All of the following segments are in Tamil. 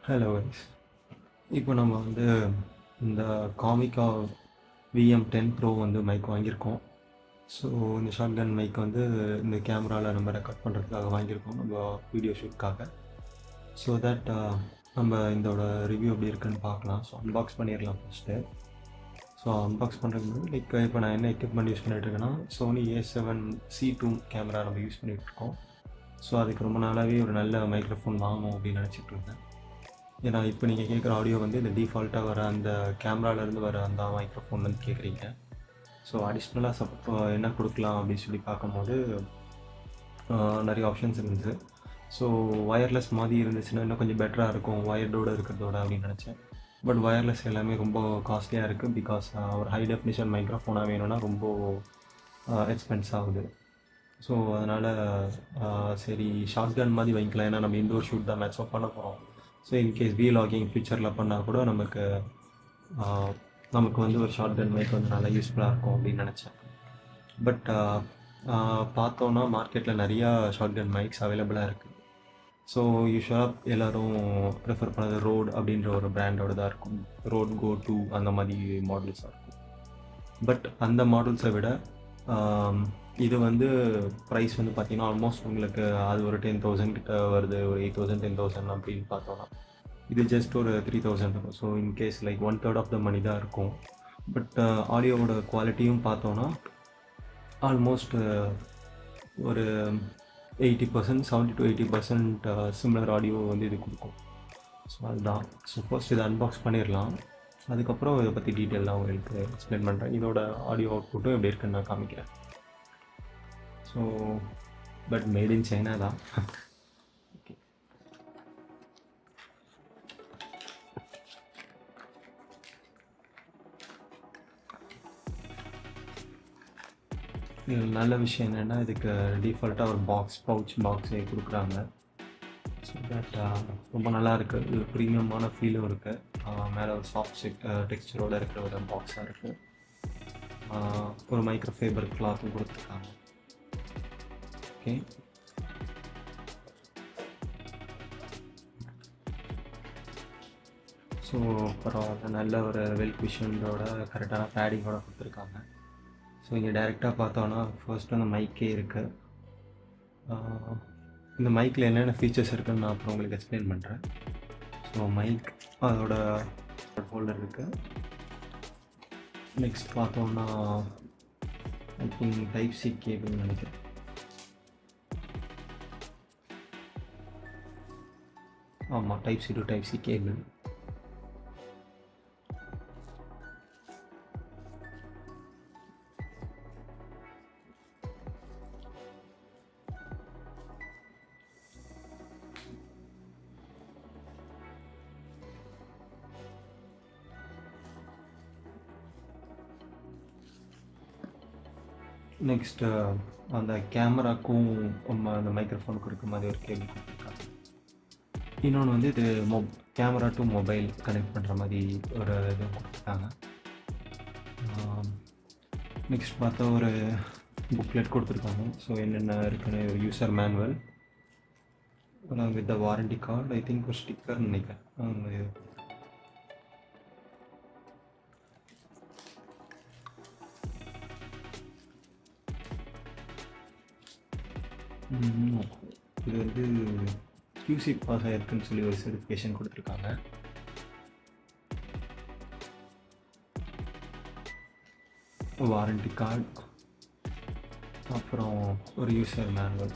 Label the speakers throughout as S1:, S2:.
S1: Hello guys. இப்போ நம்ம வந்து இந்த காமிகா VM10 ப்ரோ வந்து மைக் வாங்கியிருக்கோம். ஸோ இந்த ஷார்ட் கன் மைக் வந்து இந்த கேமராவில் நம்ம ரெக்கார்ட் பண்ணுறதுக்காக வாங்கியிருக்கோம், நம்ம வீடியோ ஷூட்காக. ஸோ தட் நம்ம இதோட ரிவ்யூ எப்படி இருக்குன்னு பார்க்கலாம். ஸோ அன்பாக்ஸ் பண்ணிடலாம் ஃபஸ்ட்டு. ஸோ அன்பாக்ஸ் பண்ணுறதுக்கு முன்னாடி இப்போ நான் என்ன எக்யூப்மெண்ட் யூஸ் பண்ணிகிட்ருக்கேன்னா, சோனி A7C2 கேமரா நம்ம யூஸ் பண்ணிகிட்ருக்கோம். ஸோ அதுக்கு ரொம்ப நாளாகவே ஒரு நல்ல மைக்ரோஃபோன் வாங்கணும் அப்படின்னு நினச்சிட்டு இருந்தேன். ஏன்னா இப்போ நீங்கள் கேட்குற ஆடியோ வந்து இந்த டிஃபால்ட்டாக வர அந்த கேமராலேருந்து வர அந்த மைக்ரோஃபோன் வந்து கேட்குறீங்க. ஸோ அடிஷ்னலாக என்ன கொடுக்கலாம் அப்படின்னு சொல்லி பார்க்கும்போது நிறைய ஆப்ஷன்ஸ் இருந்துச்சு. ஸோ ஒயர்லெஸ் மாதிரி இருந்துச்சுன்னா இன்னும் கொஞ்சம் பெட்டராக இருக்கும் ஒயர்டோடு இருக்கிறதோட அப்படின்னு நினச்சேன். பட் ஒயர்லெஸ் எல்லாமே ரொம்ப காஸ்ட்லியாக இருக்குது. பிகாஸ் ஒரு ஹை டெஃபினிஷன் மைக்ரோஃபோனாக வேணும்னா ரொம்ப எக்ஸ்பென்ஸ் ஆகுது. ஸோ அதனால் சரி ஷார்ட் கன் மாதிரி வாங்கிக்கலாம். ஏன்னா நம்ம இன்டோர் ஷூட் தான் மேட்ச் பண்ண போகிறோம். ஸோ இன்கேஸ் வீலாகிங் ஃபியூச்சரில் பண்ணால் கூட நமக்கு வந்து ஒரு ஷார்ட் கன் மைக் வந்து நல்லா யூஸ்ஃபுல்லாக இருக்கும் அப்படின்னு நினச்சேன். பட் பார்த்தோன்னா மார்க்கெட்டில் நிறையா ஷார்ட் கன் மைக்ஸ் அவைலபிளாக இருக்குது. ஸோ யூஸ்வலாக எல்லோரும் ப்ரிஃபர் பண்ணது ரோட் அப்படின்ற ஒரு பிராண்டோட தான் இருக்கும். ரோட் Go 2 அந்த மாதிரி மாடல்ஸாக இருக்கும். பட் அந்த மாடல்ஸை விட இது வந்து ப்ரைஸ் வந்து பார்த்திங்கன்னா ஆல்மோஸ்ட் உங்களுக்கு அது ஒரு 10,000 கிட்ட வருது. ஒரு 8,000 10,000 அப்படின்னு பார்த்தோன்னா இது ஜஸ்ட் ஒரு 3,000 இருக்கும். So in case like 1/3 of the money தான் இருக்கும். பட் ஆடியோவோட குவாலிட்டியும் பார்த்தோன்னா ஆல்மோஸ்ட் ஒரு 80%, 70 to 80% சிமிலர் ஆடியோ வந்து இது கொடுக்கும். ஸோ அதுதான். ஸோ ஃபர்ஸ்ட் இதை அன்பாக்ஸ் பண்ணிடலாம். அதுக்கப்புறம் இதை பற்றி டீட்டெயிலாக உங்களுக்கு எக்ஸ்பிளைன் பண்ணுறேன். இதோட ஆடியோ அவுட்புட்டும் எப்படி இருக்குன்னு நான் காமிக்கிறேன். So but made in China தான். ஓகே, இதில் நல்ல விஷயம் என்னென்னா இதுக்கு டிஃபால்ட்டாக ஒரு பவுச் கொடுக்குறாங்க. ஸோ தட் ரொம்ப நல்லா இருக்குது. இது ப்ரீமியமான ஃபீலும் இருக்குது. மேலே ஒரு சாஃப்ட் டெக்ஸ்சரோடு இருக்கிற ஒரு பாக்ஸாக இருக்குது. ஒரு மைக்ரோஃபைபர் கிளாத்தும் கொடுத்துருக்காங்க. ஓகே, ஸோ பரவாயில்ல, நல்ல ஒரு வெல் குஷனோட கரெக்டான பேடிங்கோட கொடுத்துருக்காங்க. ஸோ இங்கே டைரெக்டாக பார்த்தோன்னா ஃபர்ஸ்ட் அந்த மைக்கே இருக்குது. இந்த மைக்கில் என்னென்ன ஃபீச்சர்ஸ் இருக்குதுன்னு நான் அப்புறம் உங்களுக்கு எக்ஸ்பிளைன் பண்ணுறேன். ஸோ மைக் அதோட ஹோல்டர் இருக்குது. நெக்ஸ்ட் பார்த்தோன்னா ஐ திங்க் Type-C கேபிள்னு நினைக்கிறேன். ஆமாம், Type-C to Type-C cable. Next அந்த கேமராக்கும் அந்த மைக்ரோஃபோனுக்கும் இருக்க மாதிரி ஒரு கேபிள் கொடுத்துருக்காங்க. இன்னொன்று வந்து இது கேமரா டு மொபைல் கனெக்ட் பண்ணுற மாதிரி ஒரு இது கொடுத்துருக்காங்க. நெக்ஸ்ட் பார்த்தா ஒரு புக்லெட் கொடுத்துருக்காங்க. ஸோ என்னென்ன இருக்குன்னு ஒரு user manual with the warranty card. I think ஒரு ஸ்டிக்கர்னு நினைக்கிறேன். இது வந்து QC பாஸ் ஆகிருக்குன்னு சொல்லி ஒரு சர்டிஃபிகேஷன் கொடுத்துருக்காங்க. வாரண்டி கார்டு, அப்புறம் ஒரு யூசர் மேனுவல்.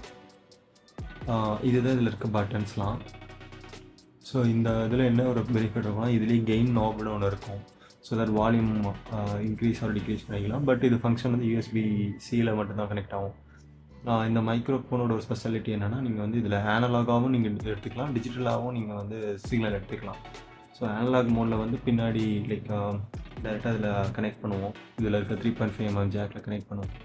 S1: இதுதான் இதில் இருக்க பட்டன்ஸ்லாம். ஸோ இந்த இதில் என்ன ஒரு பெனிஃபிட் இருக்கும்னா இதுலேயே கெயின் நாப்னு ஒன்று இருக்கும். So that volume increase R degrees பண்ணிக்கலாம். பட் இது ஃபங்க்ஷன் வந்து USB-Cயில் மட்டும்தான் கனெக்ட் ஆகும். இந்த மைக்ரோஃபோனோட ஒரு ஸ்பெஷாலிட்டி என்னென்னா நீங்கள் வந்து இதில் ஆனலாகாகவும் நீங்கள் எடுத்துக்கலாம், டிஜிட்டலாகவும் நீங்கள் வந்து சிக்னல் எடுத்துக்கலாம். ஸோ ஆனலாக் மோடில் வந்து பின்னாடி லைக் டேரெக்டாக இதில் கனெக்ட் பண்ணுவோம். இதில் இருக்க 3.5mm ஜாக்கில் கனெக்ட் பண்ணுவோம்.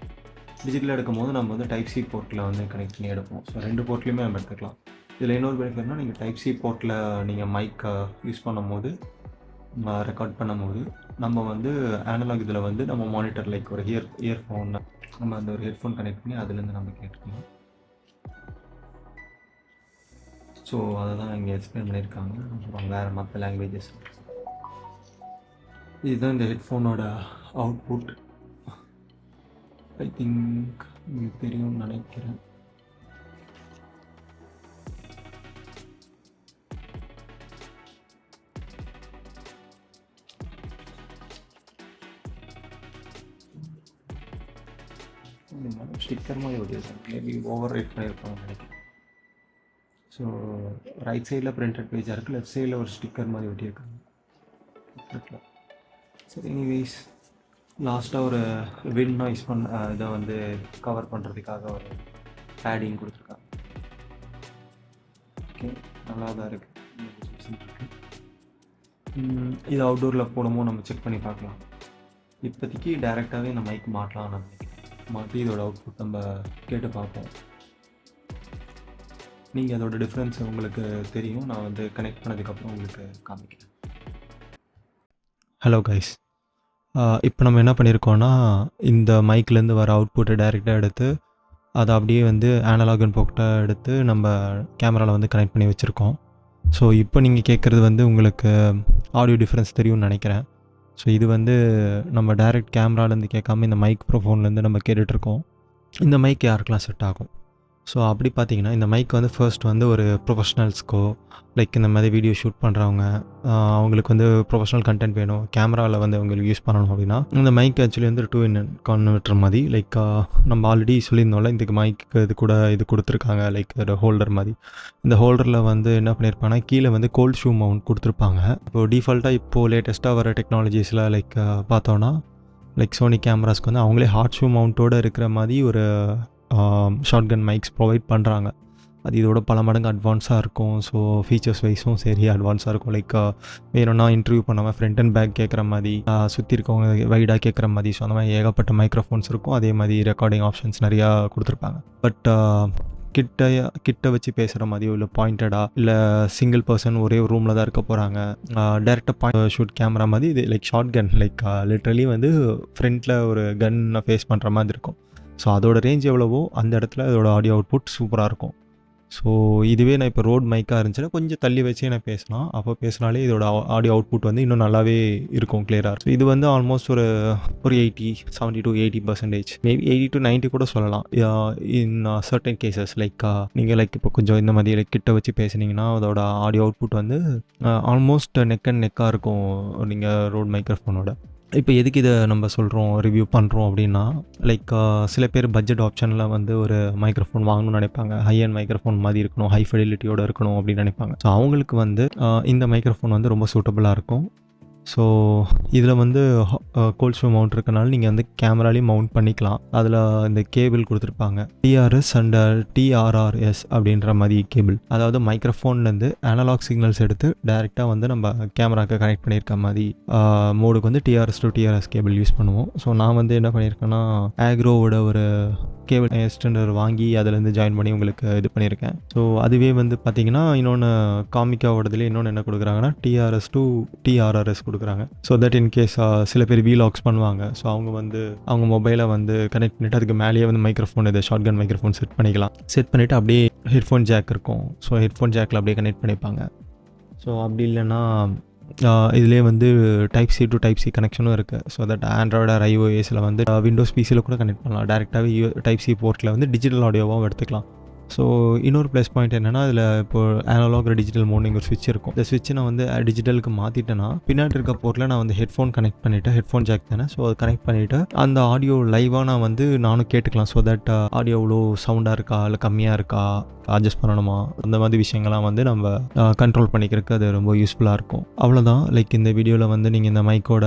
S1: டிஜிட்டலாக எடுக்கும் போது நம்ம வந்து Type-C போர்ட்டில் வந்து கனெக்ட் பண்ணி எடுப்போம். ஸோ 2 போர்ட்லேயுமே நம்ம எடுத்துக்கலாம். இதில் இன்னொரு பெனிஃபிட்னா நீங்கள் Type-C போர்ட்டில் நீங்கள் மைக்கை யூஸ் பண்ணும்போது ரெக்கார்ட் பண்ணும்போது நம்ம வந்து ஆனலாக் இதில் வந்து நம்ம மானிட்டர் லைக் ஒரு இயர்ஃபோன் நம்ம அந்த ஒரு ஹெட்ஃபோன் கனெக்ட் பண்ணி அதுலேருந்து நம்ம கேட்டுக்கலாம். ஸோ அதை தான் இங்கே எக்ஸ்பிளைன் பண்ணியிருக்காங்க. அப்புறம் வேறு மற்ற லாங்குவேஜஸ். இதுதான் இந்த ஹெட்ஃபோனோட அவுட்புட். ஐ திங்க் உங்களுக்கு தெரியும்னு நினைக்கிறேன். ஸ்டிக்கர் மாதிரி ஒட்டியிருக்காங்க. மேபி ஓவர் ரைட் பண்ணியிருப்பாங்க நினைக்கிறேன். ஸோ ரைட் சைடில் பிரிண்டட் பேஜாக இருக்குது, லெஃப்ட் சைடில் ஒரு ஸ்டிக்கர் மாதிரி ஒட்டியிருக்காங்க. சரி, எனிவேஸ் லாஸ்ட்டாக ஒரு விண்ட் நாய்ஸ் இதை வந்து கவர் பண்ணுறதுக்காக ஒரு பேடிங் கொடுத்துருக்காங்க. ஓகே, நல்லா தான் இருக்குது. இது அவுட்டோரில் போடும்போது நம்ம செக் பண்ணி பார்க்கலாம். இப்போதைக்கு டைரெக்டாகவே இந்த மைக் மாட்டலாம். நம்ம மாட்டி இதோட அவுட்புட் நம்ம கேட்டு பார்ப்போம். நீங்கள் அதோட டிஃப்ரென்ஸ் உங்களுக்கு தெரியும். நான் வந்து கனெக்ட் பண்ணதுக்கப்புறம் உங்களுக்கு காமிக்கிறேன். ஹலோ கைஸ், இப்போ நம்ம என்ன பண்ணியிருக்கோன்னா, இந்த மைக்லேருந்து வர அவுட்புட்டை டைரெக்டாக எடுத்து அதை அப்படியே வந்து அனலாக் இன்புட்டை எடுத்து நம்ம கேமராவில் வந்து கனெக்ட் பண்ணி வச்சுருக்கோம். ஸோ இப்போ நீங்கள் கேட்குறது வந்து உங்களுக்கு ஆடியோ டிஃப்ரென்ஸ் தெரியும்னு நினைக்கிறேன். ஸோ இது வந்து நம்ம டைரெக்ட் கேமராலேருந்து கேட்காம இந்த மைக் ப்ரோஃபோன்லேருந்து நம்ம கேட்டுட்ருக்கோம். இந்த மைக் யாருக்கெல்லாம் செட் ஆகும்? ஸோ அப்படி பார்த்தீங்கன்னா, இந்த மைக் வந்து ஃபர்ஸ்ட் வந்து ஒரு ப்ரொஃபஷ்னல்ஸ்க்கோ, லைக் இந்த மாதிரி வீடியோ ஷூட் பண்ணுறவங்க, அவங்களுக்கு வந்து ப்ரொஃபஷ்னல் கண்டென்ட் வேணும், கேமராவில் வந்து அவங்களுக்கு யூஸ் பண்ணணும் அப்படின்னா, இந்த மைக் ஆக்சுவலி வந்து 2-in-1 கன்வெர்ட்டர் மாதிரி. லைக் நம்ம ஆல்ரெடி சொல்லியிருந்தோம்ல, இந்த மைக்கு இது கூட இது கொடுத்துருக்காங்க, லைக் ஒரு ஹோல்டர் மாதிரி. இந்த ஹோல்டரில் வந்து என்ன பண்ணியிருப்பாங்கன்னா, கீழே வந்து கோல்ட் ஷூ மவுண்ட் கொடுத்துருப்பாங்க. இப்போது டிஃபால்ட்டாக இப்போது லேட்டஸ்ட்டாக வர டெக்னாலஜிஸில் லைக் பார்த்தோன்னா, லைக் சோனி கேமராஸ்க்கு வந்து அவங்களே ஹாட் ஷூ மவுண்ட்டோடு இருக்கிற மாதிரி ஒரு ஷார்ட்கன் மைக்ஸ் ப்ரொவைட் பண்ணுறாங்க. அது இதோட பல மடங்கு அட்வான்ஸாக இருக்கும். ஸோ ஃபீச்சர்ஸ் வைஸும் சரி அட்வான்ஸாக இருக்கும். லைக் வேணும்னா இன்டர்வியூ பண்ணாமல் ஃப்ரண்ட் அண்ட் பேக் கேட்குற மாதிரி, சுற்றி இருக்கவங்க வைடாக கேட்குற மாதிரி, ஸோ அந்த மாதிரி ஏகப்பட்ட மைக்ரோஃபோன்ஸ் இருக்கும். அதே மாதிரி ரெக்கார்டிங் ஆப்ஷன்ஸ் நிறையா கொடுத்துருப்பாங்க. பட் கிட்ட வச்சு பேசுகிற மாதிரியோ, இல்லை பாயிண்டடாக, இல்லை சிங்கிள் பர்சன் ஒரே ஒரு ரூமில் தான் இருக்க போகிறாங்க, டேரெக்டாக ஷூட் கேமரா மாதிரி இது like short gun, like literally வந்து ஃப்ரண்ட்டில் ஒரு கன்னை ஃபேஸ் பண்ணுற மாதிரி இருக்கும். ஸோ அதோட ரேஞ்ச் எவ்வளவோ அந்த இடத்துல அதோட ஆடியோ அவுட்புட் சூப்பராக இருக்கும். ஸோ இதுவே நான் இப்போ ரோட் மைக்காக இருந்துச்சுன்னா கொஞ்சம் தள்ளி வச்சே நான் பேசலாம். அப்போ பேசினாலே இதோட ஆடியோ அவுட்புட் வந்து இன்னும் நல்லாவே இருக்கும், கிளியராக. ஸோ இது வந்து ஆல்மோஸ்ட் ஒரு 70 to 80%, மேபி 80 to 90 கூட சொல்லலாம். இன் சர்டன் கேசஸ் லைக் நீங்கள் லைக் இப்போ கொஞ்சம் இந்த மாதிரி லைக் கிட்ட வச்சு பேசுனீங்கன்னா அதோட ஆடியோ அவுட்புட் வந்து ஆல்மோஸ்ட் நெக் அண்ட் நெக்காக இருக்கும் நீங்கள் ரோட் மைக்ரோஃபோனோட. இப்போ எதுக்கு இதை நம்ம சொல்கிறோம், ரிவ்யூ பண்ணுறோம் அப்படின்னா, லைக் சில பேர் பட்ஜெட் ஆப்ஷனில் வந்து ஒரு மைக்ரோஃபோன் வாங்கணும்னு நினைப்பாங்க. ஹை அண்ட் மைக்ரோஃபோன் மாதிரி இருக்கணும், ஹை ஃபெடிலிட்டியோடு இருக்கணும் அப்படின்னு நினைப்பாங்க. ஸோ அவங்களுக்கு வந்து இந்த மைக்ரோஃபோன் வந்து ரொம்ப சூட்டபுளாக இருக்கும். ஸோ இதில் வந்து கோல்ட் ஷூ மவுண்ட் இருக்கனால நீங்கள் வந்து கேமராலேயும் மவுண்ட் பண்ணிக்கலாம். அதில் இந்த கேபிள் கொடுத்துருப்பாங்க, டிஆர்எஸ் அண்ட் டிஆர்ஆர்எஸ் அப்படின்ற மாதிரி கேபிள். அதாவது மைக்ரோஃபோன்லேருந்து அனலாக் சிக்னல்ஸ் எடுத்து டைரெக்டாக வந்து நம்ம கேமராவுக்கு கனெக்ட் பண்ணியிருக்க மாதிரி மோடுக்கு வந்து TRS to TRS cable use பண்ணுவோம். ஸோ நான் வந்து என்ன பண்ணியிருக்கேன்னா, ஆக்ரோவோட ஒரு கேபிள் எக்ஸ்டெண்டர் வாங்கி அதிலேருந்து ஜாயின் பண்ணி உங்களுக்கு இது பண்ணியிருக்கேன். ஸோ அதுவே வந்து பார்த்தீங்கன்னா, இன்னொன்று காமிக்காவோடதுலேயே இன்னொன்று என்ன கொடுக்குறாங்கன்னா, டிஆர்எஸ் டு டிஆர்ஆர்எஸ் கொடுக்குறாங்க. ஸோ தட் இன்கேஸ் சில பேர் வீலாக்ஸ் பண்ணுவாங்க. ஸோ அவங்க மொபைலை வந்து கனெக்ட் பண்ணிவிட்டு அதுக்கு மேலேயே வந்து மைக்ரோஃபோன், இது ஷார்ட்கன் மைக்ரோஃபோன் செட் பண்ணிக்கலாம். செட் பண்ணிவிட்டு அப்படியே ஹெட்ஃபோன் ஜாக் இருக்கும். ஸோ ஹெட்ஃபோன் ஜாக்கில் அப்படியே கனெக்ட் பண்ணிப்பாங்க. ஸோ அப்படி இல்லைன்னா இதிலே வந்து type C to type C கனெக்ஷனும் இருக்குது. ஸோ தட் ஆண்ட்ராய்டு ஆர் ஐஓஎஸில் வந்து விண்டோஸ் பிசியில் கூட கனெக்ட் பண்ணலாம். டேரெக்டாகவே டைப் சி போர்ட்டில் வந்து டிஜிட்டல் ஆடியோவாகவும் எடுத்துக்கலாம். ஸோ இன்னொரு ப்ளஸ் பாயிண்ட் என்னென்னா, அதில் இப்போ அனலாக் டிஜிட்டல் மோடுங்க ஒரு ஸ்விட்ச் இருக்கும். இந்த ஸ்விட்சை நான் வந்து டிஜிட்டலுக்கு மாற்றிட்டேன்னா பின்னாடி இருக்க போர்ட்டில் நான் வந்து ஹெட்ஃபோன் கனெக்ட் பண்ணிவிட்டு, ஹெட்ஃபோன் ஜாக் தானே, ஸோ அது கனெக்ட் பண்ணிவிட்டு அந்த ஆடியோ லைவாக நான் வந்து நானும் கேட்டுக்கலாம். ஸோ தட் ஆடியோ எவ்வளோ சவுண்டாக இருக்கா இல்லை கம்மியாக இருக்கா, அட்ஜஸ்ட் பண்ணணுமா, அந்த மாதிரி விஷயங்கள்லாம் வந்து நம்ம கண்ட்ரோல் பண்ணிக்கிறதுக்கு அது ரொம்ப யூஸ்ஃபுல்லாக இருக்கும். அவ்வளோதான். லைக் இந்த வீடியோவில் வந்து நீங்கள் இந்த மைக்கோட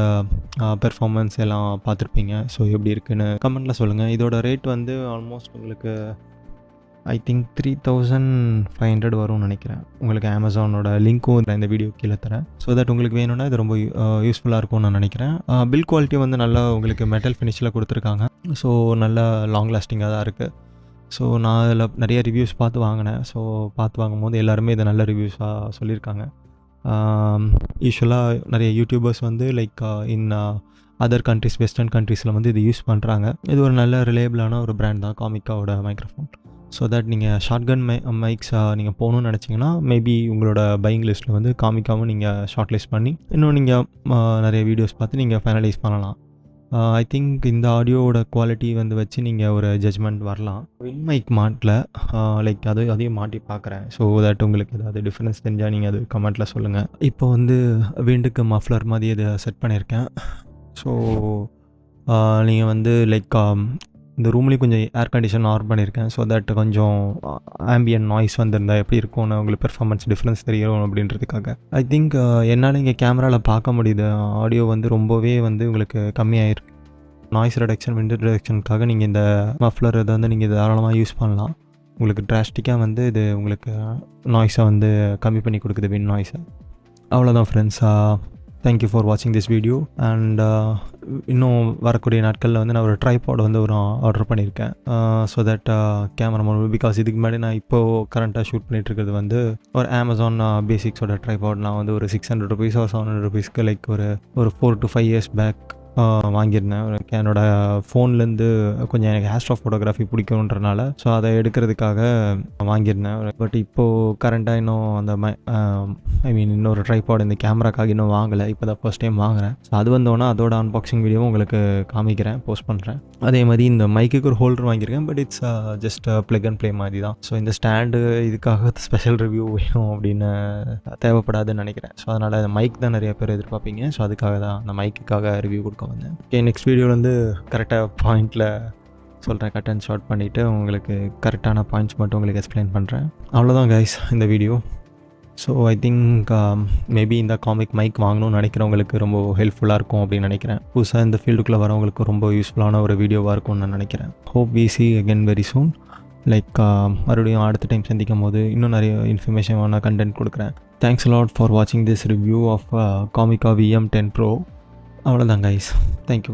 S1: பெர்ஃபார்மன்ஸ் எல்லாம் பார்த்துருப்பீங்க. ஸோ எப்படி இருக்குன்னு கமெண்ட்டில் சொல்லுங்கள். இதோட ரேட் வந்து ஆல்மோஸ்ட் உங்களுக்கு ஐ திங்க் 3500 வரும்னு நினைக்கிறேன். உங்களுக்கு அமேசானோட லிங்க்கும் இந்த வீடியோ கீழே தரேன். ஸோ தட் உங்களுக்கு வேணும்னா இது ரொம்ப யூஸ்ஃபுல்லாக இருக்கும்னு நான் நினைக்கிறேன். பில் குவாலிட்டி வந்து நல்லா உங்களுக்கு மெட்டல் ஃபினிஷில் கொடுத்துருக்காங்க. ஸோ நல்லா லாங் லாஸ்டிங்காக தான் இருக்குது. ஸோ நான் அதில் நிறைய ரிவ்யூஸ் பார்த்து வாங்கினேன். ஸோ பார்த்து வாங்கும்போது எல்லாருமே இதை நல்ல ரிவ்யூஸாக சொல்லியிருக்காங்க. யூஸ்வலாக நிறைய யூடியூபர்ஸ் வந்து like in other countries, western கண்ட்ரீஸில் வந்து இது யூஸ் பண்ணுறாங்க. இது ஒரு நல்ல ரிலேபிளான ஒரு பிராண்ட் தான் காமிக்காவோட மைக்ரோஃபோன். ஸோ தட் நீங்கள் ஷார்ட்கன் மைக்ஸ் நீங்கள் போகணுன்னு நினச்சிங்கன்னா மேபி உங்களோட பையிங் லிஸ்ட்டில் வந்து காமிக்காமல் நீங்கள் ஷார்ட் லிஸ்ட் பண்ணி இன்னும் நீங்கள் நிறைய வீடியோஸ் பார்த்து நீங்கள் ஃபைனலைஸ் பண்ணலாம். ஐ திங்க் இந்த ஆடியோவோட குவாலிட்டி வந்து வச்சு நீங்கள் ஒரு ஜட்ஜ்மெண்ட் வரலாம். வின் மைக் மாட்டல, லைக் அதையும் மாட்டி பார்க்குறேன். ஸோ தட் உங்களுக்கு ஏதாவது டிஃப்ரென்ஸ் தெரிஞ்சால் நீங்கள் அது கமெண்ட்டில் சொல்லுங்கள். இப்போ வந்து விண்டுக்கு மஃப்ளர் மாதிரி இதை செட் பண்ணியிருக்கேன். ஸோ நீங்கள் வந்து லைக் இந்த ரூம்லேயும் கொஞ்சம் ஏர் கண்டிஷன் ஆன் பண்ணியிருக்கேன். ஸோ தட் கொஞ்சம் ஆம்பியன் நாய்ஸ் வந்திருந்தால் எப்படி இருக்கும்னு உங்களுக்கு பெர்ஃபார்மன்ஸ் டிஃப்ரென்ஸ் தெரியும் அப்படின்றதுக்காக. ஐ திங்க் என்னால் இங்கே கேமராவில் பார்க்க முடியுது, ஆடியோ வந்து ரொம்பவே வந்து உங்களுக்கு கம்மியாயிருக்கு. நாய்ஸ் ரிடக்ஷன், விண்ட் ரிடக்ஷனுக்காக நீங்கள் இந்த மஃப்ளர் இதை வந்து நீங்கள் தாராளமாக யூஸ் பண்ணலாம். உங்களுக்கு டிராஸ்டிக்காக வந்து இது உங்களுக்கு நாய்ஸை வந்து கம்மி பண்ணி கொடுக்குது, விண்ட் நாய்ஸை. அவ்வளோதான் ஃப்ரெண்ட்ஸ். தேங்க்யூ ஃபார் வாட்சிங் திஸ் வீடியோ. அண்ட் இன்னும் வரக்கூடிய நாட்களில் வந்து நான் ஒரு ட்ரைபாட் வந்து ஒரு ஆர்டர் பண்ணியிருக்கேன். ஸோ தட் கேமரா பிகாஸ் இதுக்கு முன்னாடி நான் இப்போது கரண்ட்டாக ஷூட் பண்ணிகிட்ருக்கிறது வந்து ஒரு அமேசான் பேசிக்ஸோட ட்ரைபாட். நான் வந்து ஒரு $600 or $700 லைக் ஒரு 4 to 5 years பேக் வாங்கியிருந்தேன். என்னோடய ஃபோன்லேருந்து கொஞ்சம் எனக்கு ஆஸ்ட்ரோ ஃபோட்டோகிராஃபி பிடிக்குன்றனால ஸோ அதை எடுக்கிறதுக்காக வாங்கியிருந்தேன். பட் இப்போது கரண்ட்டாக இன்னும் அந்த இன்னொரு ட்ரைபாட் இந்த கேமராக்காக இன்னும் வாங்கலை. இப்போ தான் ஃபர்ஸ்ட் டைம் வாங்குகிறேன். ஸோ அது வந்தோன்னா அதோட அன்பாக்சிங் வீடியோவும் உங்களுக்கு காமிக்கிறேன், போஸ்ட் பண்ணுறேன். அதே மாதிரி இந்த மைக்குக்கு ஒரு ஹோல்டர் வாங்கியிருக்கேன். But it's just plug and play மாதிரி தான். ஸோ இந்த ஸ்டாண்டு இதுக்காக ஸ்பெஷல் ரிவ்யூ வேணும் அப்படின்னு தேவைப்படாதுன்னு நினைக்கிறேன். ஸோ அதனால் அந்த மைக் தான் நிறைய பேர் எதிர்பார்ப்பீங்க. ஸோ அதுக்காக தான் அந்த மைக்குக்காக ரிவ்யூ கொடுக்க வந்தேன். ஓகே, நெக்ஸ்ட் வீடியோவில் வந்து கரெக்டாக பாயிண்டில் சொல்கிறேன், கட் அண்ட் ஷார்ட் பண்ணிவிட்டு உங்களுக்கு கரெக்டான பாயிண்ட்ஸ் மட்டும் உங்களுக்கு எக்ஸ்பிளைன் பண்ணுறேன். அவ்வளோதான் கைஸ் இந்த video. So I think maybe இந்த காமிக் மைக் வாங்கணும்னு நினைக்கிறவங்களுக்கு ரொம்ப ஹெல்ப்ஃபுல்லாக இருக்கும் அப்படின்னு நினைக்கிறேன். புதுசாக இந்த ஃபீல்டுக்குள்ளே வரவங்களுக்கு ரொம்ப யூஸ்ஃபுல்லான ஒரு வீடியோவாக இருக்கும்னு நான் நினைக்கிறேன். Hope we see again very soon. Like மறுபடியும் அடுத்த டைம் சந்திக்கும் போது இன்னும் நிறைய இன்ஃபர்மேஷனான கண்டென்ட் கொடுக்குறேன். தேங்க்ஸ் a lot ஃபார் வாட்சிங் this review of Comica VM10 Pro. அவ்வளோதான் கைஸ், தேங்க்யூ.